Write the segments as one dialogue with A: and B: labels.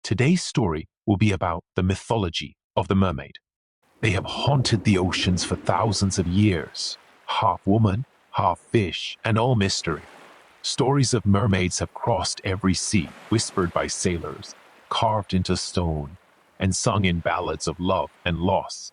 A: Today's story will be about the mythology of the mermaid. They have haunted the oceans for thousands of years, half woman, half fish, and all mystery. Stories of mermaids have crossed every sea, whispered by sailors, carved into stone, and sung in ballads of love and loss.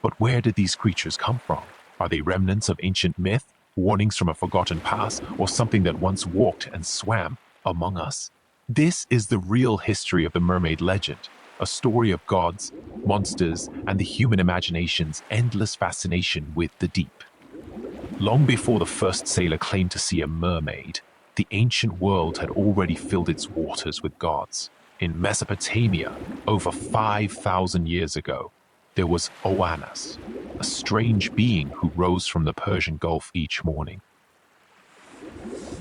A: But where did these creatures come from? Are they remnants of ancient myth, warnings from a forgotten past, or something that once walked and swam among us? This is the real history of the mermaid legend, a story of gods, monsters, and the human imagination's endless fascination with the deep. Long before the first sailor claimed to see a mermaid, the ancient world had already filled its waters with gods. In Mesopotamia, over 5,000 years ago, there was Oannes, a strange being who rose from the Persian Gulf each morning.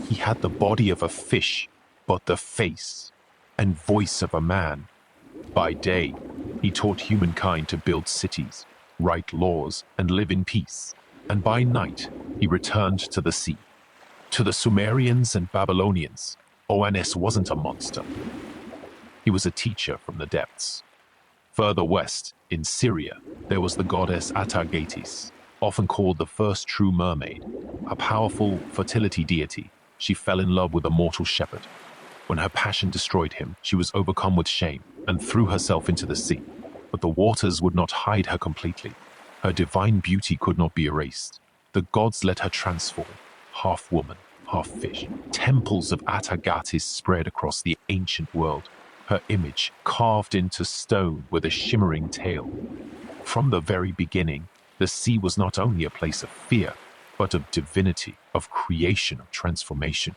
A: He had the body of a fish, but the face and voice of a man. By day, he taught humankind to build cities, write laws, and live in peace. And by night, he returned to the sea. To the Sumerians and Babylonians, Oannes wasn't a monster. He was a teacher from the depths. Further west, in Syria, there was the goddess Atargatis, often called the first true mermaid. A powerful fertility deity, she fell in love with a mortal shepherd. When her passion destroyed him, she was overcome with shame and threw herself into the sea. But the waters would not hide her completely. Her divine beauty could not be erased. The gods let her transform, half woman, half fish. Temples of Atargatis spread across the ancient world, her image carved into stone with a shimmering tail. From the very beginning, the sea was not only a place of fear, but of divinity, of creation, of transformation.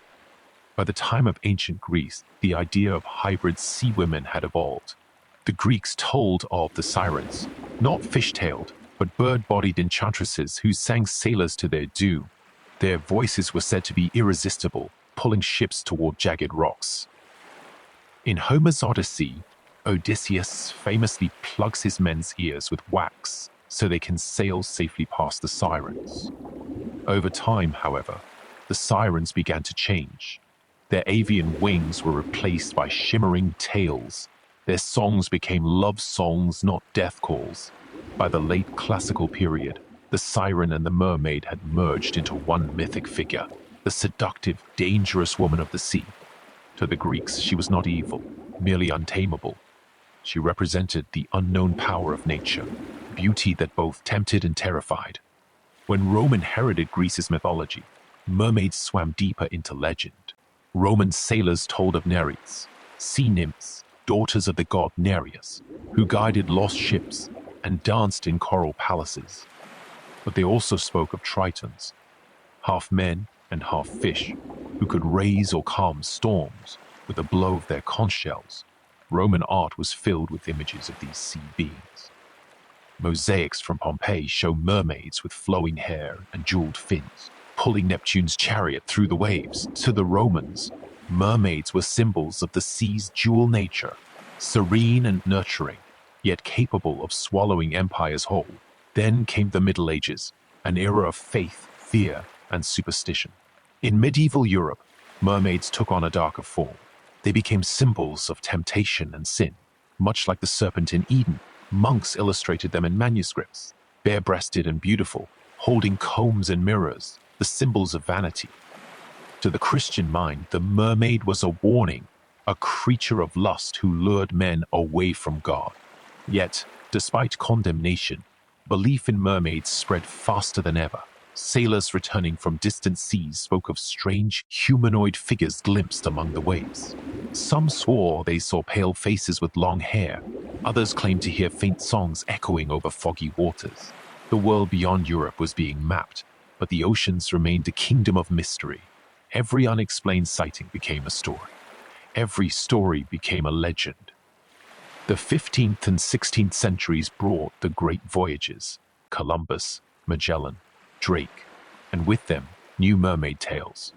A: By the time of ancient Greece, the idea of hybrid sea women had evolved. The Greeks told of the Sirens, not fish-tailed, but bird-bodied enchantresses who sang sailors to their doom. Their voices were said to be irresistible, pulling ships toward jagged rocks. In Homer's Odyssey, Odysseus famously plugs his men's ears with wax so they can sail safely past the Sirens. Over time, however, the Sirens began to change. Their avian wings were replaced by shimmering tails. Their songs became love songs, not death calls. By the late classical period, the siren and the mermaid had merged into one mythic figure, the seductive, dangerous woman of the sea. To the Greeks, she was not evil, merely untamable. She represented the unknown power of nature, beauty that both tempted and terrified. When Rome inherited Greece's mythology, mermaids swam deeper into legend. Roman sailors told of Nereids, sea nymphs, daughters of the god Nereus, who guided lost ships and danced in coral palaces. But they also spoke of Tritons, half men and half fish, who could raise or calm storms with a blow of their conch shells. Roman art was filled with images of these sea beings. Mosaics from Pompeii show mermaids with flowing hair and jeweled fins, pulling Neptune's chariot through the waves. To the Romans, mermaids were symbols of the sea's dual nature, serene and nurturing, yet capable of swallowing empires whole. Then came the Middle Ages, an era of faith, fear, and superstition. In medieval Europe, mermaids took on a darker form. They became symbols of temptation and sin. Much like the serpent in Eden, monks illustrated them in manuscripts, bare-breasted and beautiful, holding combs and mirrors, the symbols of vanity. To the Christian mind, the mermaid was a warning, a creature of lust who lured men away from God. Yet, despite condemnation, belief in mermaids spread faster than ever. Sailors returning from distant seas spoke of strange, humanoid figures glimpsed among the waves. Some swore they saw pale faces with long hair. Others claimed to hear faint songs echoing over foggy waters. The world beyond Europe was being mapped, but the oceans remained a kingdom of mystery. Every unexplained sighting became a story. Every story became a legend. The 15th and 16th centuries brought the great voyages, Columbus, Magellan, Drake, and with them, new mermaid tales.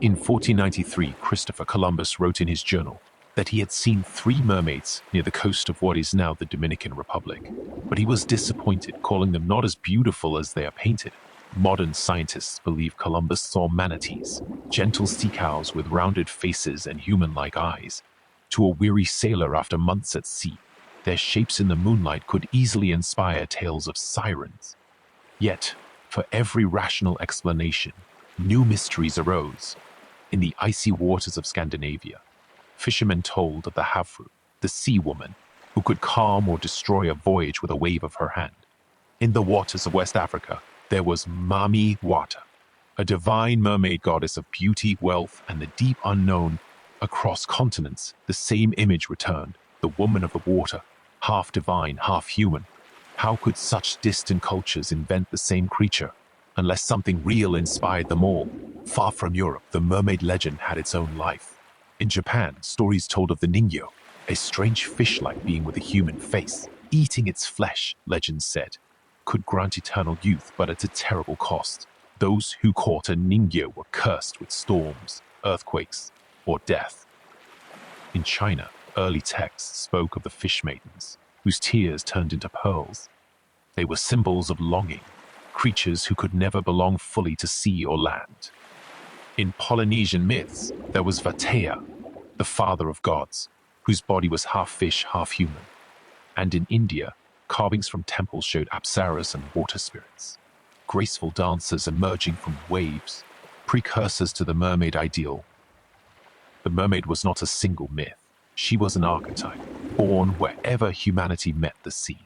A: In 1493, Christopher Columbus wrote in his journal that he had seen 3 mermaids near the coast of what is now the Dominican Republic, but he was disappointed, calling them not as beautiful as they are painted. Modern scientists believe Columbus saw manatees, gentle sea cows with rounded faces and human-like eyes. to a weary sailor after months at sea. Their shapes in the moonlight could easily inspire tales of sirens. Yet, for every rational explanation, new mysteries arose. In the icy waters of Scandinavia, fishermen told of the Havfru, the sea woman, who could calm or destroy a voyage with a wave of her hand. In the waters of West Africa, there was Mami Wata, a divine mermaid goddess of beauty, wealth, and the deep unknown. Across continents, the same image returned, the woman of the water, half divine, half human. How could such distant cultures invent the same creature, unless something real inspired them all? Far from Europe, the mermaid legend had its own life. In Japan, stories told of the Ningyo, a strange fish-like being with a human face. Eating its flesh, legends said, could grant eternal youth, but at a terrible cost. Those who caught a Ningyo were cursed with storms, earthquakes, or death. In China, early texts spoke of the fish maidens, whose tears turned into pearls. They were symbols of longing, creatures who could never belong fully to sea or land. In Polynesian myths, there was Vatea, the father of gods, whose body was half fish, half human. And in India, carvings from temples showed apsaras and water spirits, graceful dancers emerging from waves, precursors to the mermaid ideal. The mermaid was not a single myth. She was an archetype, born wherever humanity met the sea.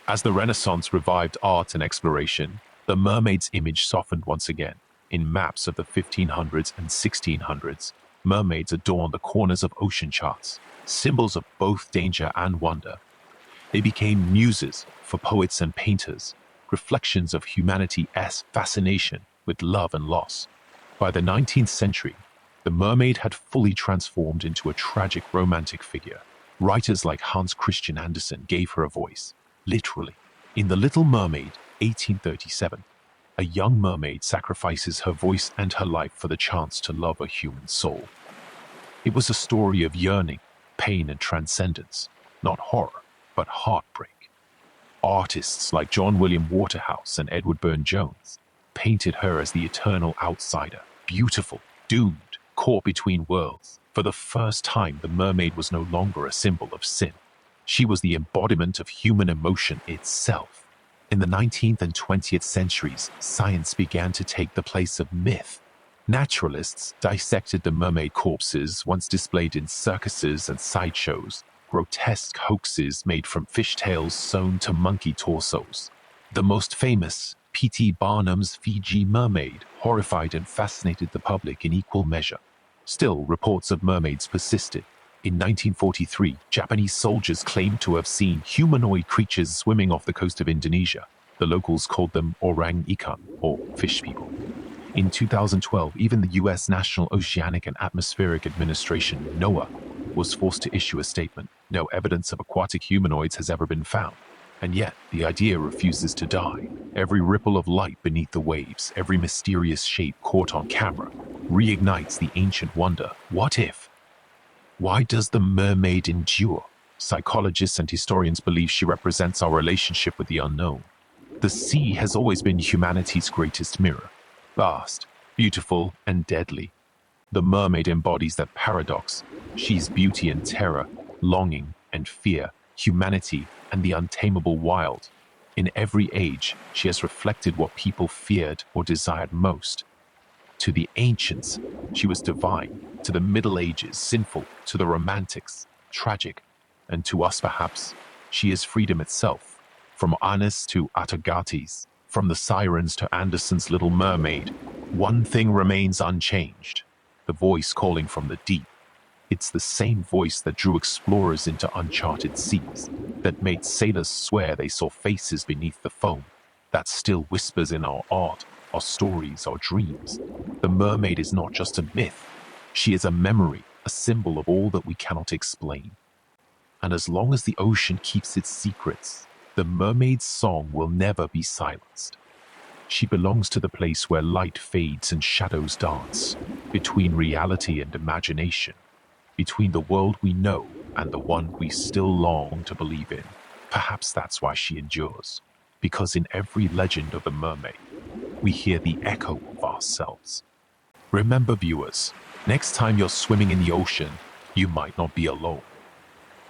A: As the Renaissance revived art and exploration, the mermaid's image softened once again. In maps of the 1500s and 1600s, mermaids adorned the corners of ocean charts, symbols of both danger and wonder. They became muses for poets and painters, reflections of humanity's fascination with love and loss. By the 19th century, the mermaid had fully transformed into a tragic romantic figure. Writers like Hans Christian Andersen gave her a voice, literally. In The Little Mermaid, 1837, a young mermaid sacrifices her voice and her life for the chance to love a human soul. It was a story of yearning, pain, and transcendence, not horror, but heartbreak. Artists like John William Waterhouse and Edward Burne-Jones painted her as the eternal outsider, beautiful, doomed, caught between worlds. For the first time, the mermaid was no longer a symbol of sin. She was the embodiment of human emotion itself. In the 19th and 20th centuries, science began to take the place of myth. Naturalists dissected the mermaid corpses once displayed in circuses and sideshows, grotesque hoaxes made from fishtails sewn to monkey torsos. The most famous, P.T. Barnum's Fiji mermaid, horrified and fascinated the public in equal measure. Still, reports of mermaids persisted. In 1943, Japanese soldiers claimed to have seen humanoid creatures swimming off the coast of Indonesia. The locals called them orang-ikan, or fish people. In 2012, even the U.S. National Oceanic and Atmospheric Administration, NOAA, was forced to issue a statement. No evidence of aquatic humanoids has ever been found. And yet, the idea refuses to die. Every ripple of light beneath the waves, every mysterious shape caught on camera, reignites the ancient wonder, what if? Why does the mermaid endure? Psychologists and historians believe she represents our relationship with the unknown. The sea has always been humanity's greatest mirror, vast, beautiful, and deadly. The mermaid embodies that paradox. She's beauty and terror, longing and fear, humanity and the untamable wild. In every age, she has reflected what people feared or desired most. To the ancients, she was divine. To the Middle Ages, sinful. To the Romantics, tragic. And to us, perhaps, she is freedom itself. From Anis to Atargates, from the Sirens to Andersen's Little Mermaid, one thing remains unchanged: the voice calling from the deep. It's the same voice that drew explorers into uncharted seas, that made sailors swear they saw faces beneath the foam, that still whispers in our art, our stories, our dreams. The mermaid is not just a myth. She is a memory, a symbol of all that we cannot explain. And as long as the ocean keeps its secrets, the mermaid's song will never be silenced. She belongs to the place where light fades and shadows dance, between reality and imagination, between the world we know and the one we still long to believe in. Perhaps that's why she endures, because in every legend of the mermaid, we hear the echo of ourselves. Remember, viewers, next time you're swimming in the ocean, you might not be alone.